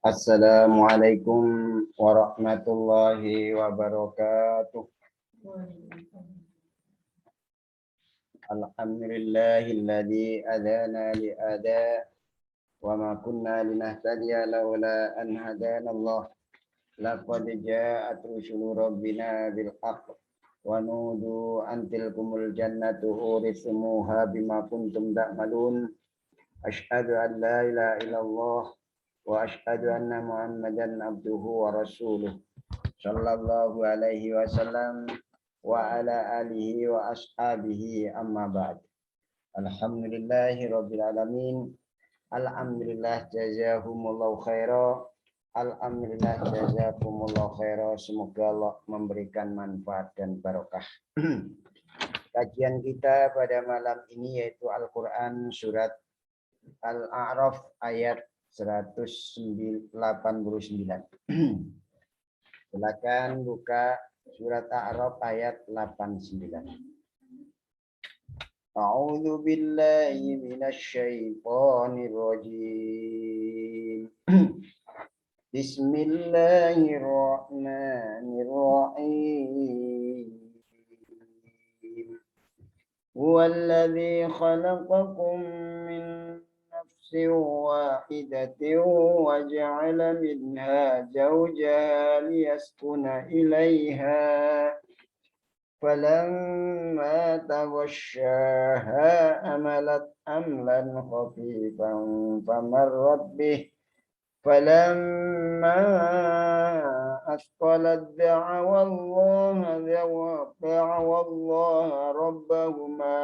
Assalamualaikum warahmatullahi wabarakatuh. Alhamdulillahilladzi adana li ada wa ma kunna linahtadiya laula an hadana Allah. Laqad ja'at rusulu rabbina bil haqq wa nudu an tilkumul jannatu urisumuha bima kuntum ta'malun. Asyhadu an la ilaha illallah wa asyhadu anna Muhammadan abduhu wa rasuluh sallallahu alaihi wasallam wa ala alihi wa ashabihi amma ba'd. Alhamdulillahi rabbil alamin. Alhamdulillah jazakumullahu khaira. Alhamdulillah jazakumullahu khaira. Semoga Allah memberikan manfaat dan barokah. Kajian kita pada malam ini yaitu Al-Qur'an surat Al-A'raf ayat 189. Silakan buka surat A'raf ayat 89. A'udzu billahi minasy syaithanir rajim. Bismillahirrahmanirrahim. Huwallazi khalaqakum min واحدة وجعل منها زوجها ليسكن إليها فلما تغشاها حملت حملا خفيفا فمرت به فلما أثقلت دعوا الله ربهما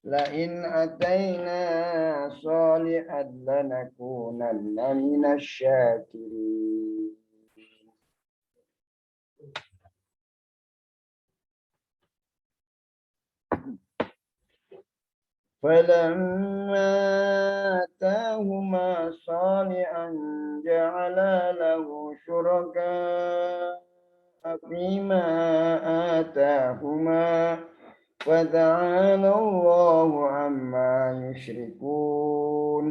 لئن أتينا صالحا لنكونن من الشاكرين. فلما آتاهما صالحا جعل له شركاء فيما آتاهما وتعالى الله عما يشركون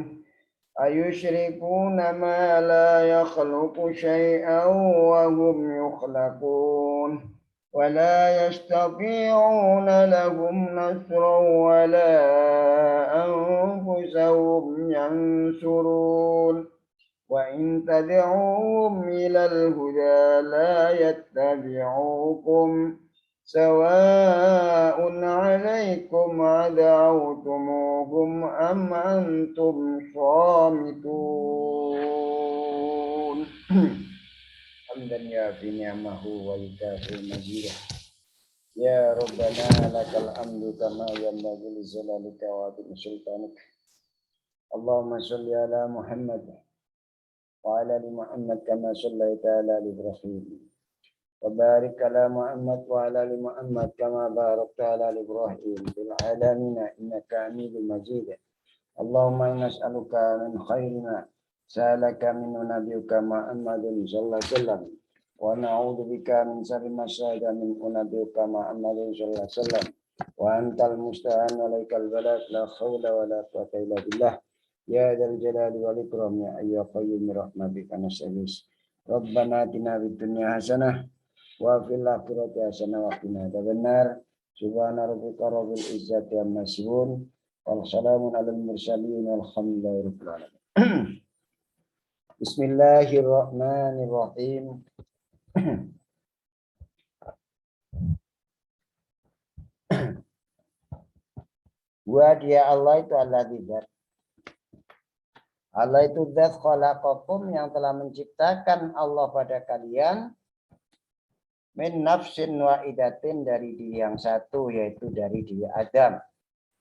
أيشركون ما لا يخلق شيئا وهم يخلقون ولا يستطيعون لهم نصرا ولا أنفسهم ينصرون وإن تدعوهم إلى الهدى لا يتبعوكم سواء عليكم أدعوتموهم أم أنتم صامتون. حمدا يوافي نعمه ويكافئ مزيده. يا ربنا لك الحمد كما ينبغي لجلالك وعظيم سلطانك. اللهم صل على محمد وعلى آل محمد كما صليت على إبراهيم وبارك على محمد وعلى آل محمد كما باركت على إبراهيم في العالمين إنك حميد مجيد. اللهم إنا نسألك من خير ما سألك منه نبيك محمد صلى الله عليه وسلم ونعوذ بك من شر ما سألك منه نبيك محمد صلى الله عليه وسلم وأنت المستعان عليك البلاغ لا حول ولا قوة إلا بالله يا ذا الجلال والإكرام يا حي يا قيوم برحمتك نستغيث. ربنا آتنا في الدنيا حسنة وفي الآخرة حسنة وقنا عذاب النار. سبحان ربك رب العزة عما يصفون والسلام على المرسلين والحمد لله رب العالمين. Bismillahirrahmanirrahim. Wa dia Allah itu Allah zat. Allah itu zat khalaqakum yang telah menciptakan Allah pada kalian min nafsin wahidatin dari diri yang satu yaitu dari diri Adam.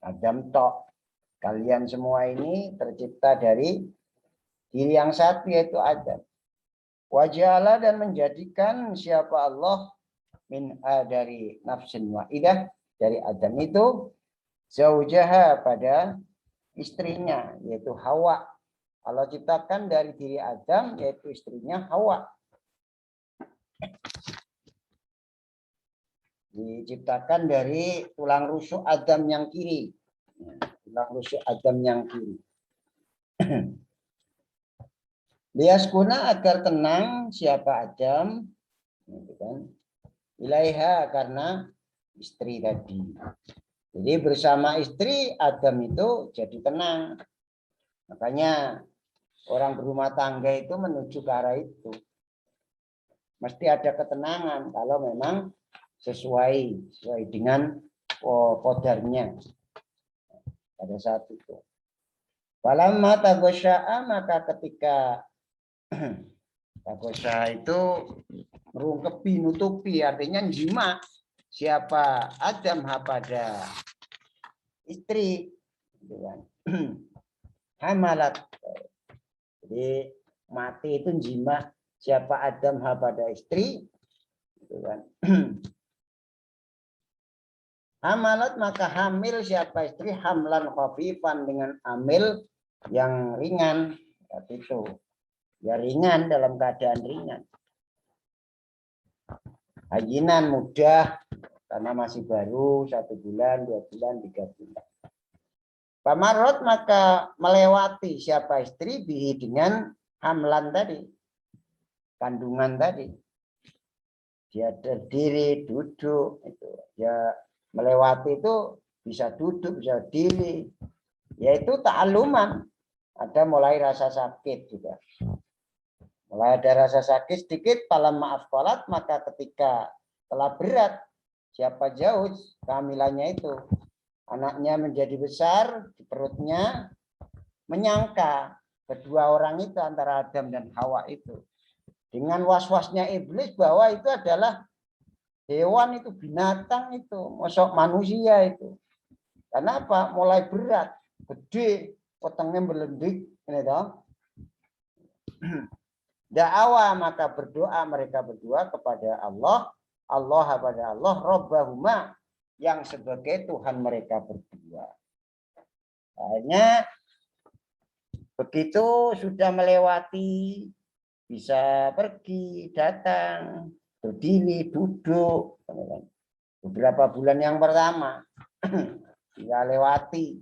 Adam tok. Kalian semua ini tercipta dari diri yang satu yaitu Adam. Waja'ala dan menjadikan siapa Allah min dari nafsin wahidah dari Adam itu zaujaha pada istrinya yaitu Hawa. Allah ciptakan dari diri Adam yaitu istrinya Hawa. Diciptakan dari tulang rusuk Adam yang kiri. tulang rusuk Adam yang kiri. Liyaskuna agar tenang siapa Adam, gitu kan? Ilaiha karena istri tadi. Jadi bersama istri Adam itu jadi tenang. Makanya orang berumah tangga itu menuju ke arah itu. Mesti ada ketenangan kalau memang sesuai dengan kodarnya pada saat itu. Walamma tagosya'a, maka ketika tagosya itu merungkepi, nutupi, artinya jima siapa Adam pada istri, gitu kan. Hamalat, jadi mati itu jima siapa Adam pada istri, gitu kan. Hamalat, maka hamil siapa istri hamlan khafifan, dengan hamil yang ringan, itu ya ringan, dalam keadaan ringan. Hajinan, mudah karena masih baru 1 bulan, 2 bulan, 3 bulan. Pamarot, maka melewati siapa istri bihi dengan hamlan tadi, kandungan tadi. Dia terdiri, duduk, itu ya melewati itu bisa duduk, bisa diri, yaitu ta'aluman. Ada mulai rasa sakit juga. Mulai ada rasa sakit sedikit, palam maaf kolat, maka ketika telah berat, siapa jauh kehamilannya itu, anaknya menjadi besar di perutnya, menyangka kedua orang itu antara Adam dan Hawa itu, dengan was-wasnya iblis bahwa itu adalah hewan, itu binatang, itu masuk manusia itu. Kenapa? Mulai berat, gede, potongnya melendik, ini toh. Da'awa, maka berdoa mereka berdua kepada Allah, kepada Allah, Rabbahuma, yang sebagai Tuhan mereka berdua. Akhirnya begitu sudah melewati, bisa pergi, datang, berdiri, duduk, beberapa bulan yang pertama, kita lewati,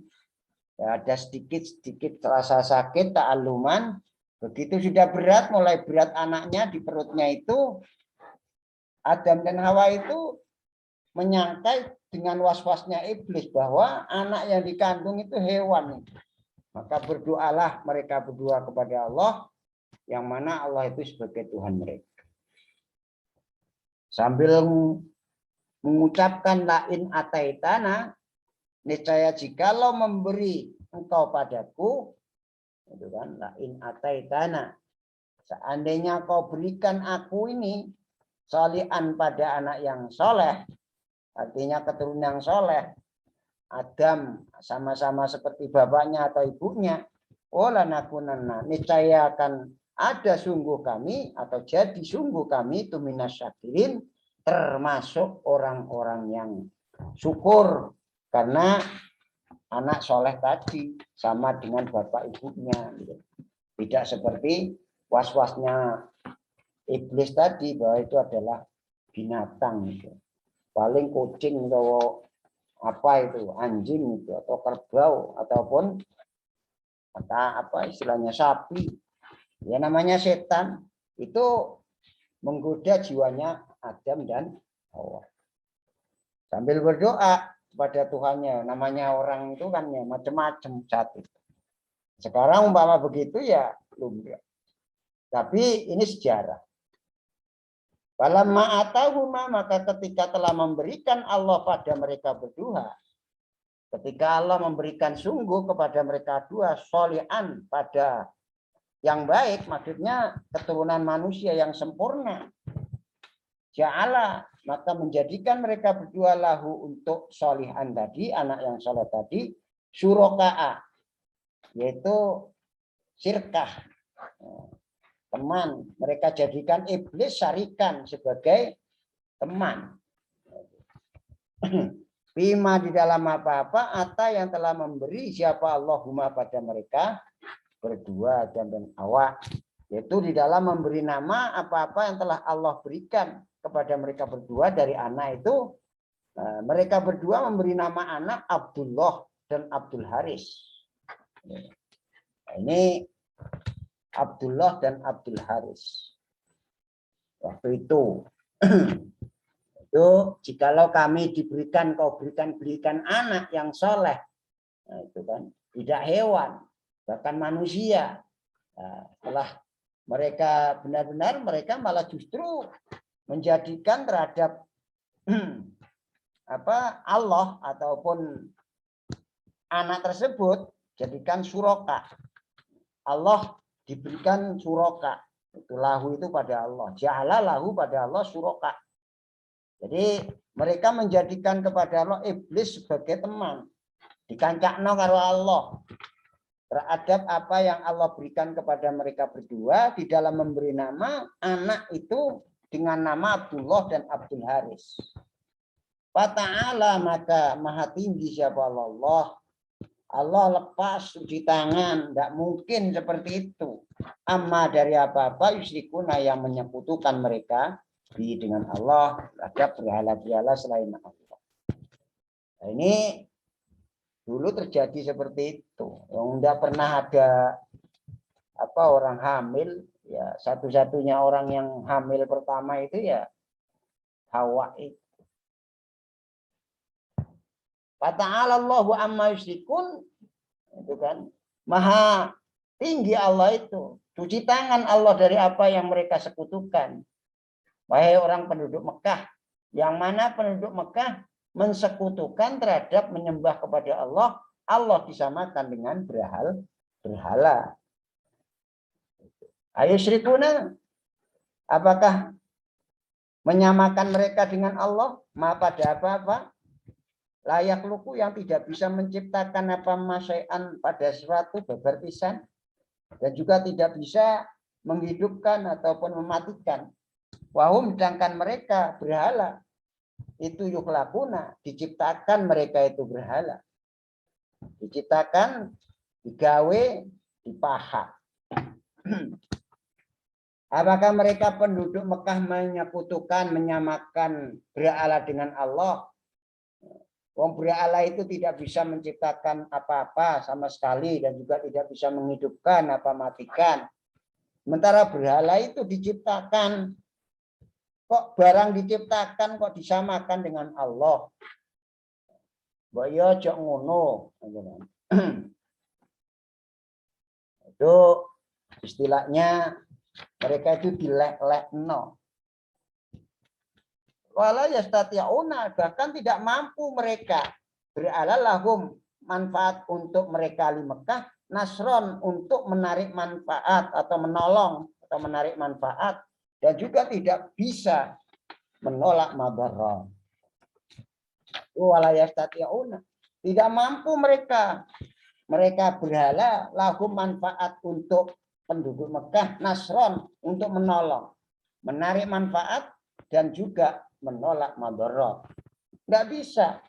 ya, ada sedikit rasa sakit, ta'aluman. Begitu sudah berat, mulai berat anaknya di perutnya itu, Adam dan Hawa itu menyangka dengan was-wasnya iblis bahwa anak yang dikandung itu hewan. Maka berdoalah mereka berdua kepada Allah, yang mana Allah itu sebagai Tuhan mereka. Sambil mengucapkan lain ataitana, niscaya jikalau memberi engkau padaku, itu kan, lain ataitana, seandainya kau berikan aku ini solihan pada anak yang soleh, artinya keturunan yang soleh, Adam sama-sama seperti bapaknya atau ibunya, olanakunana, niscaya akan ada sungguh kami, atau jadi sungguh kami itu minasyakirin, termasuk orang-orang yang syukur karena anak soleh tadi sama dengan bapak ibunya. Tidak seperti was-wasnya iblis tadi bahwa itu adalah binatang, itu paling kucing atau apa itu, anjing itu, atau kerbau, ataupun apa istilahnya sapi, ya namanya setan, itu menggoda jiwanya Adam dan Hawa. Sambil berdoa pada Tuhannya, namanya orang itu kan ya macam-macam satu. Sekarang umpama begitu ya lumrah. Tapi ini sejarah. Falamma atahuma, maka ketika telah memberikan Allah pada mereka berdua, ketika Allah memberikan sungguh kepada mereka dua solihan pada yang baik, maksudnya keturunan manusia yang sempurna, ja'ala, maka menjadikan mereka berdua lahu untuk solihan tadi, anak yang soleh tadi, syuroka'a, yaitu sirkah, teman. Mereka jadikan iblis syarikan sebagai teman. Bima, di dalam apa-apa, ata yang telah memberi siapa Allahumma pada mereka berdua, Adam dan Hawa, yaitu di dalam memberi nama apa-apa yang telah Allah berikan kepada mereka berdua dari anak itu. Mereka berdua memberi nama anak Abdullah, dan Abdul Haris. Ini Abdullah dan Abdul Haris. Waktu itu, jikalau kami diberikan, kau berikan anak yang soleh, nah, itu kan tidak hewan, bahkan manusia. Nah, setelah mereka benar-benar mereka malah justru menjadikan terhadap Allah ataupun anak tersebut jadikan suroka. Allah diberikan suroka. Itu lahu itu pada Allah. Ja'ala lahu pada Allah suroka. Jadi mereka menjadikan kepada Allah iblis sebagai teman. Dikancakno karo Allah. Terhadap apa yang Allah berikan kepada mereka berdua di dalam memberi nama anak itu dengan nama Abdullah dan Abdul Haris. Fata'ala maka maha tinggi siapa Allah. Allah lepas cuci tangan, tidak mungkin seperti itu. Amma dari apa-apa yusyrikuna yang menyekutukan mereka dengan Allah, ada berhala-berhala selain Allah. Nah, ini dulu terjadi seperti itu. Yang tidak pernah ada orang hamil, ya satu-satunya orang yang hamil pertama itu ya Hawa itu. Fata'ala Allahu amma yusyrikun, itu kan maha tinggi Allah itu. Cuci tangan Allah dari apa yang mereka sekutukan. Wahai orang penduduk Mekah, yang mana penduduk Mekah mensekutukan terhadap menyembah kepada Allah, Allah disamakan dengan berhala. Ayo syirikuna, apakah menyamakan mereka dengan Allah? Ma pada apa-apa? Layak luku yang tidak bisa menciptakan apa masyai'an pada sesuatu berpisan, dan juga tidak bisa menghidupkan ataupun mematikan. Wahum sedangkan mereka berhala itu yukhlaquna, diciptakan mereka itu berhala, diciptakan, digawe, dipahat. Apakah mereka penduduk Mekah menyekutukan, menyamakan berhala dengan Allah? Wong berhala itu tidak bisa menciptakan apa-apa sama sekali dan juga tidak bisa menghidupkan apa matikan. Sementara berhala itu diciptakan. Kok barang diciptakan kok disamakan dengan Allah? Mbok yo aja ngono. Itu istilahnya mereka itu dilek-lekno. Wala yastati'una, bahkan tidak mampu mereka berala lahum manfaat untuk mereka di Mekah, nasron untuk menarik manfaat atau menolong atau menarik manfaat, dan juga tidak bisa menolak madarrah. Wala yastati'una, tidak mampu mereka berhala lahum manfaat untuk penduduk Mekah, nasron untuk menolong, menarik manfaat dan juga menolak madarrah. Enggak bisa.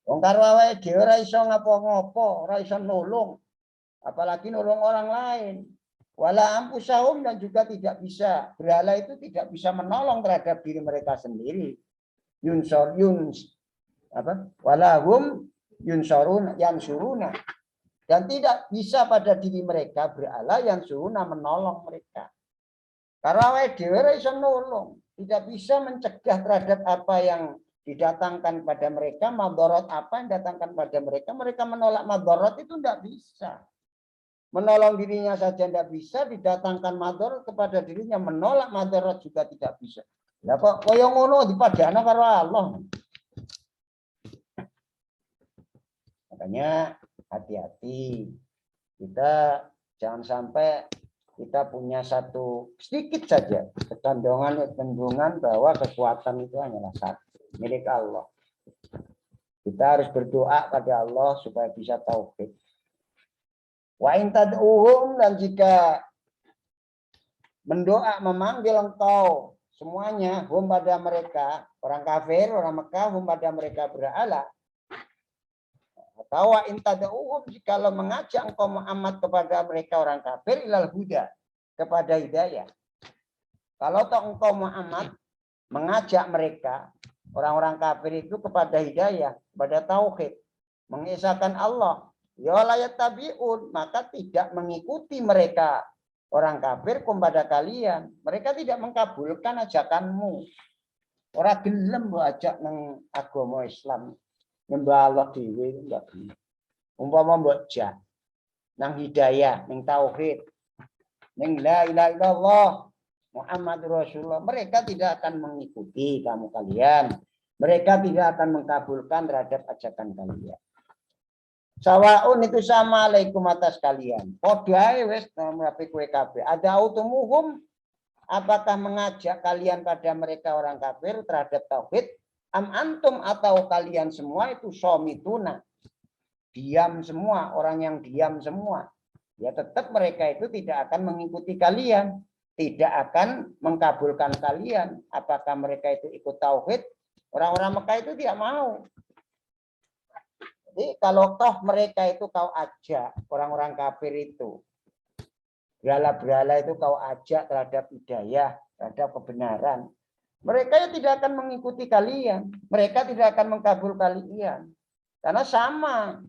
Wong karo awake dhewe ora iso ngapa-ngapa, ora iso nulung, apalagi nulung orang lain. Wala ampusahum, dan juga tidak bisa, berhala itu tidak bisa menolong terhadap diri mereka sendiri. Walahum yunsuruna, dan tidak bisa pada diri mereka berhala yang suruna menolong mereka. Karena awake dhewe ora iso nulung, tidak bisa mencegah terhadap apa yang didatangkan pada mereka, madarat apa yang didatangkan pada mereka, mereka menolak madarat itu tidak bisa. Menolong dirinya saja tidak bisa, didatangkan madarat kepada dirinya, menolak madarat juga tidak bisa. Lah kok kaya ngono dipadana karo Allah. Makanya hati-hati. Kita jangan sampai kita punya satu sedikit saja kecenderungan bahwa kekuatan itu hanyalah satu, milik Allah. Kita harus berdoa pada Allah supaya bisa tauhid. Wa in tad'uhum, dan jika mendoa memanggil engkau semuanya, hum pada mereka, orang kafir, orang Mekah, hum pada mereka berhala. Atau in tad'uhum, jika mengajak engkau Muhammad kepada mereka orang kafir, ilal huda, kepada hidayah. Kalau toh engkau Muhammad mengajak mereka orang-orang kafir itu kepada hidayah, kepada tauhid, mengesahkan Allah. Ya la yattabi'un, maka tidak mengikuti mereka orang kafir kepada kalian. Mereka tidak mengkabulkan ajakanmu. Orang gelem mbok ajak nang agama Islam. Nyembah Allah dhewe enggak gelem. Umpama mbok jak nang hidayah, nang tauhid, nang la ilaha illallah Muhammad Rasulullah, mereka tidak akan mengikuti kamu kalian. Mereka tidak akan mengkabulkan terhadap ajakan kalian. Sawaun itu sama alaikum atas kalian. Podhae wis namrapi kowe kabeh. Ada utumuhum, apakah mengajak kalian pada mereka orang kafir terhadap tauhid? Am antum atau kalian semua itu somituna. Diam semua, orang yang diam semua. Ya tetap mereka itu tidak akan mengikuti kalian. Tidak akan mengkabulkan kalian. Apakah mereka itu ikut tauhid? Orang-orang Mekah itu tidak mau. Jadi kalau toh mereka itu kau ajak, orang-orang kafir itu, berhala-berhala itu kau ajak terhadap hidayah, terhadap kebenaran, mereka ya tidak akan mengikuti kalian. Mereka tidak akan mengkabul kalian. Karena sama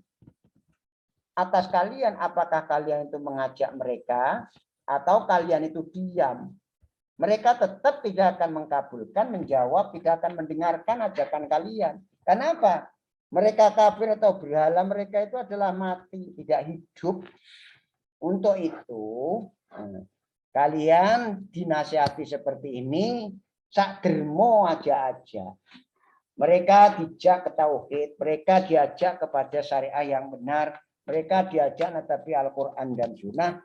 atas kalian, apakah kalian itu mengajak mereka atau kalian itu diam. Mereka tetap tidak akan mengkabulkan, menjawab, tidak akan mendengarkan ajakan kalian. Kenapa? Mereka kafir atau berhala mereka itu adalah mati, tidak hidup. Untuk itu, kalian dinasihati seperti ini, sak dermo aja. Mereka dijak ke tauhid, mereka diajak kepada syariah yang benar, mereka diajak netapi Al-Quran dan Sunnah.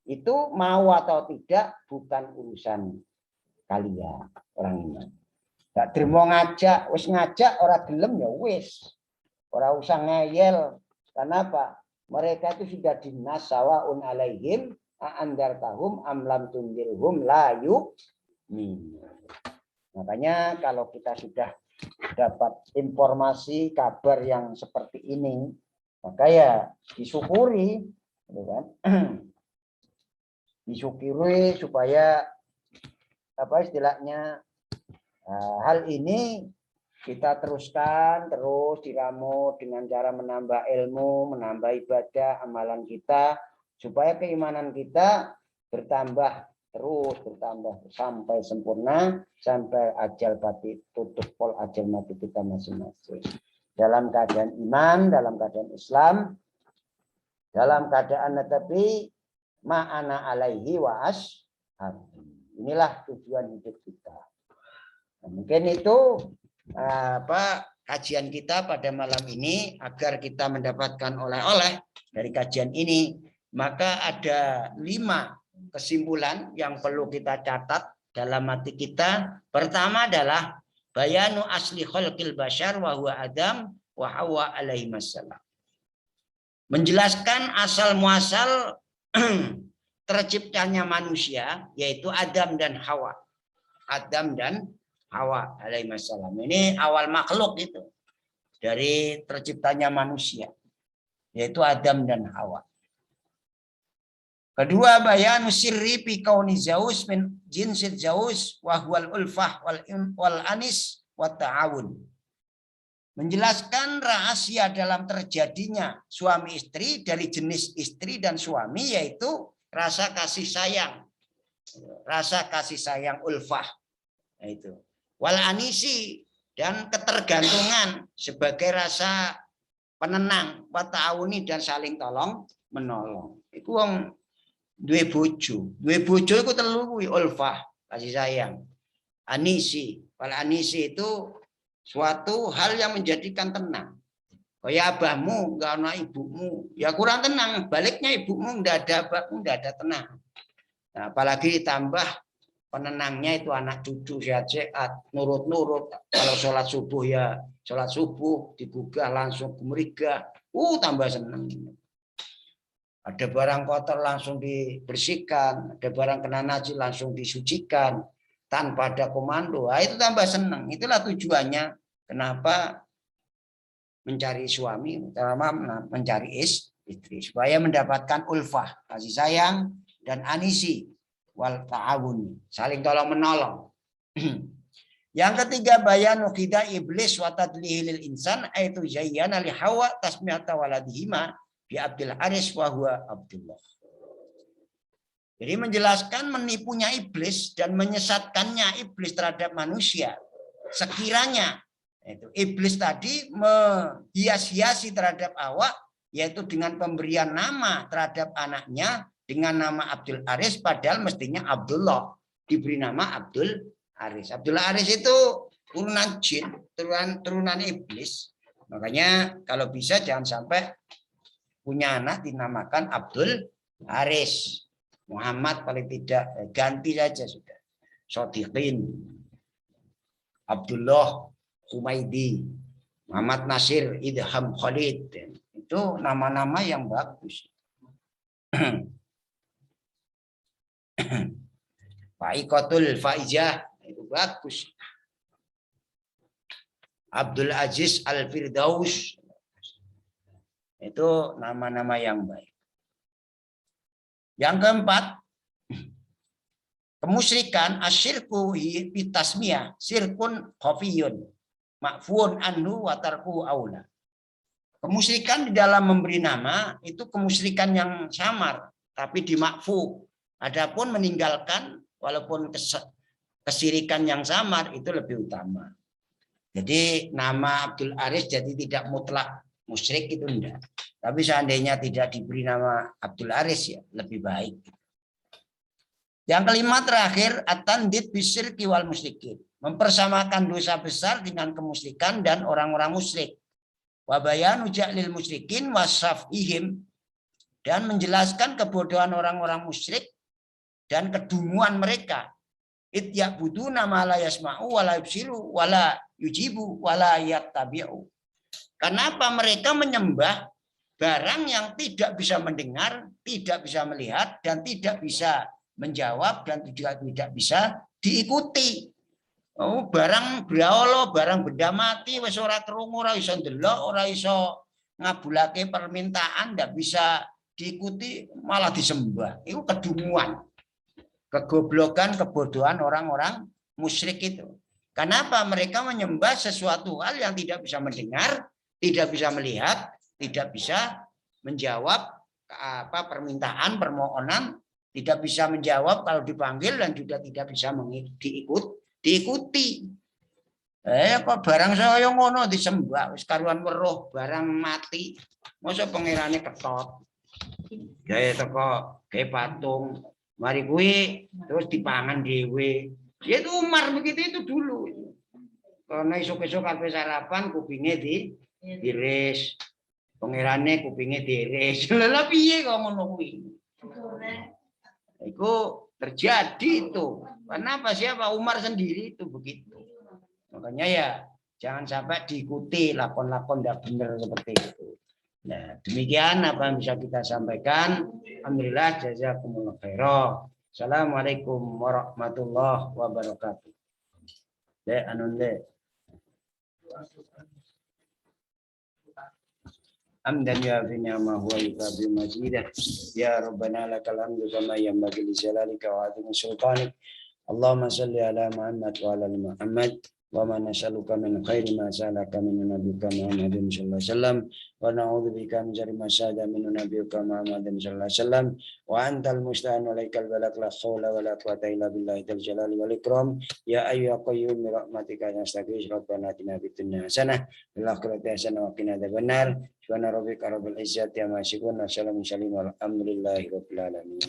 Itu mau atau tidak bukan urusan kalian orang iman. Gak dermo ngajak, wis ngajak orang gelem ya wis. Orang usah ngeyel. Kenapa? Mereka itu sudah dinas sawaun alaihim andar tahum amlam tundirhum layu. Makanya kalau kita sudah dapat informasi kabar yang seperti ini, maka ya disyukuri, kan? Disyukuri supaya apa istilahnya hal ini kita teruskan terus diramu dengan cara menambah ilmu, menambah ibadah, amalan kita supaya keimanan kita bertambah terus bertambah sampai sempurna, sampai ajal mati tutup pol ajal mati kita masing-masing. Dalam keadaan iman, dalam keadaan Islam, dalam keadaan tetapi ma'ana alaihi wa ashab. Inilah tujuan hidup kita. Nah, mungkin itu kajian kita pada malam ini agar kita mendapatkan oleh-oleh dari kajian ini. Maka ada 5 kesimpulan yang perlu kita catat dalam hati kita. Pertama adalah bayanu asli khalqil bashar wa huwa Adam wa Hawa alaihi wassalam. Menjelaskan asal muasal terciptanya manusia yaitu Adam dan Hawa. Adam dan Hawa alaihi wassalam. Ini awal makhluk itu dari terciptanya manusia yaitu Adam dan Hawa. Kedua, bayanu sirri fi kauni zaus min jinsid zaus wa huwal ulfah wal anis wa ta'awun. Menjelaskan rahasia dalam terjadinya suami istri dari jenis istri dan suami yaitu rasa kasih sayang. Rasa kasih sayang ulfah. Nah, itu. Wal anisi dan ketergantungan sebagai rasa penenang, wa ta'awuni dan saling tolong menolong. Itu wong duwe bojo iku telu kuwi ulfah, kasih sayang. Anisi, wal anisi itu suatu hal yang menjadikan tenang. Kayak abahmu enggak ana ibumu, ya kurang tenang. Baliknya ibumu enggak ada abahmu, enggak ada tenang. Nah, apalagi ditambah penenangnya itu anak cucu sehat-sehat, nurut-nurut. Kalau sholat subuh ya sholat subuh, digugah langsung gemeriga. Tambah senang. Ada barang kotor langsung dibersihkan, ada barang kena najis langsung disucikan tanpa ada komando. Itu tambah senang. Itulah tujuannya kenapa mencari suami, terutama mencari istri supaya mendapatkan ulfah, kasih sayang dan anisi wal ta'awun, saling tolong menolong. Yang ketiga bayanu khida iblis wa tadlihil insan aitu zayyana li Hawa tasmiyata waladihima bi Abdul Haris wa huwa Abdullah. Jadi menjelaskan menipunya iblis dan menyesatkannya iblis terhadap manusia. Sekiranya itu iblis tadi menghias-hiasi terhadap Hawa yaitu dengan pemberian nama terhadap anaknya dengan nama Abdul Haris padahal mestinya Abdullah, diberi nama Abdul Haris. Abdul Haris itu turunan jin, turunan iblis. Makanya kalau bisa jangan sampai punya anak dinamakan Abdul Haris. Muhammad paling tidak ganti saja sudah. Sodiqin, Abdullah Humaidi, Muhammad Nasir Idham Khalid. Itu nama-nama yang bagus. Faikotul Faizah itu bagus. Abdul Aziz Al-Firdaus itu nama-nama yang baik. Yang keempat, kemusyrikan asyirku bitasmiyah sirkun khafiyun ma'fun anhu wa tarku aula. Kemusyrikan di dalam memberi nama itu kemusyrikan yang samar tapi dimakfu. Adapun meninggalkan walaupun kesirikan yang samar itu lebih utama. Jadi nama Abdul Haris jadi tidak mutlak musyrik itu enggak. Tapi seandainya tidak diberi nama Abdul Haris ya lebih baik. Yang kelima terakhir at-tandid bisyirki wal musyrikin. Mempersamakan dosa besar dengan kemusyrikan dan orang-orang musyrik. Wa bayanu ja'lil musyrikin wasafihim dan menjelaskan kebodohan orang-orang musyrik dan kedunguan mereka. Ityabuduna ma la yasma'u wa la yubsiru wa la yujibu wa la yattabi'u. Kenapa mereka menyembah barang yang tidak bisa mendengar, tidak bisa melihat, dan tidak bisa menjawab, dan tidak bisa diikuti. Oh, barang braolo, barang benda mati, wis ora krungu, ora iso ndelok, ora iso ngabulake permintaan, tidak bisa diikuti, malah disembah. Itu kedunguan, kegoblokan, kebodohan orang-orang musyrik itu. Kenapa mereka menyembah sesuatu hal yang tidak bisa mendengar, tidak bisa melihat, tidak bisa menjawab permintaan, permohonan, tidak bisa menjawab kalau dipanggil dan juga tidak bisa diikuti. Kok barang saya ngono disembah, wis karuan weruh barang mati, masa pangerane ketot. Gawe teko gawe patung, mari kuwi terus dipangan dhewe. Ya itu Umar begitu itu dulu. Karena esuk-esuk kabeh sarapan kupinge diiris. Pangerane kupinge diiris. Lha piye kok ngono kuwi? Itu terjadi itu. Kenapa siapa Umar sendiri itu begitu. Makanya ya jangan sampai diikuti lakon-lakon tidak benar seperti itu. Nah, demikian apa yang bisa kita sampaikan. Alhamdulillah jazakumullah khairan. Assalamualaikum warahmatullahi wabarakatuh. Hamdan ya fi ni'amahu wa yukafi majidah. Ya Rabbana lakal hamdu kama yanbaghi li jalalika wa 'azimi sultanik. Allahumma salli ala Muhammad wa ala Muhammad. Wa ma nas'aluka min khairi ma sa'alaka min nabiyyika Muhammadin sallallahu alaihi wasallam wa na'udzubika min syarri ma sa'ada min nabiyyika Muhammadin sallallahu alaihi wasallam wa antal musta'an wa alaikal balagh la haula wa la quwwata illa billahi dzal jalali wal ikram ya ayyuha qayyum bi rahmatika nastaghfir rabbana atina fid dunya hasanah wa fil akhirati hasanah wa qina adzabannar subhana rabbika rabbil izzati amma yasifun wa salamun alhamdulillahi rabbil alamin.